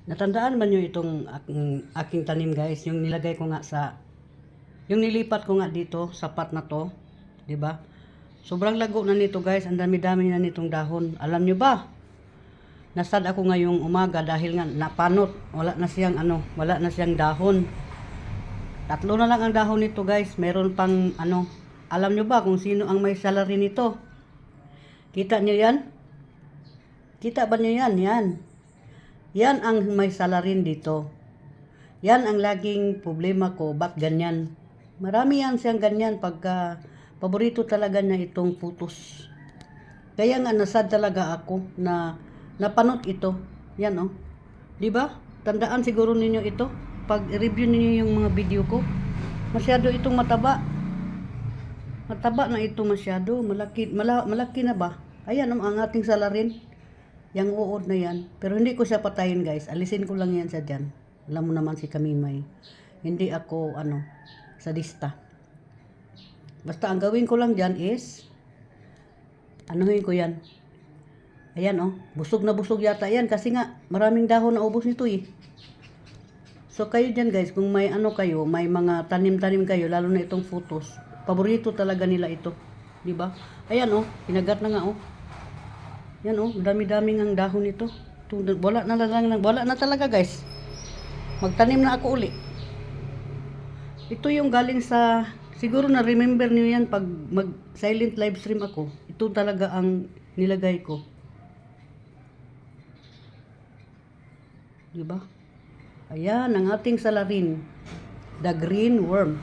Natandaan ba nyo itong aking tanim guys? Yung nilagay ko nga sa, yung nilipat ko nga dito sa pot na to. 'Di ba? Sobrang lago na nito guys. Ang dami-dami na nitong dahon. Alam nyo ba? Nasad ako ngayong umaga dahil nga napanot. Wala na siyang dahon. Tatlo na lang ang dahon nito guys. Meron pang alam nyo ba kung sino ang may salary nito? Kita nyo yan? Kita ba nyo yan? Yan. Yan ang may salarin dito. Yan ang laging problema ko. Ba't ganyan? Marami yan siyang ganyan pagka paborito talaga niya itong putos. Kaya nga nasad talaga ako na napanot ito. Yan oh. 'Di ba? Tandaan siguro ninyo ito pag review ninyo yung mga video ko. Masyado itong mataba. Mataba na ito masyado. Malaki na ba? Ayan ang ating salarin. Yang uod na yan. Pero hindi ko siya patayin guys. Alisin ko lang yan sa dyan. Alam mo naman si Kamimay. Hindi ako sadista. Basta ang gawin ko lang dyan is anuhin ko yan. Ayan oh. Busog na busog yata yan. Kasi nga maraming dahon na ubos nito eh. So kayo dyan guys. Kung may kayo. May mga tanim-tanim kayo. Lalo na itong photos. Paborito talaga nila ito. Diba? Ayan oh. Pinagat na nga oh. Yan oh, dami-daming ang dahon nito. Wala na talaga guys. Magtanim na ako uli. Ito yung galing sa, siguro na remember niyo yan pag mag silent live stream ako. Ito talaga ang nilagay ko. Diba? Ayan ang ating salarin. The green worm.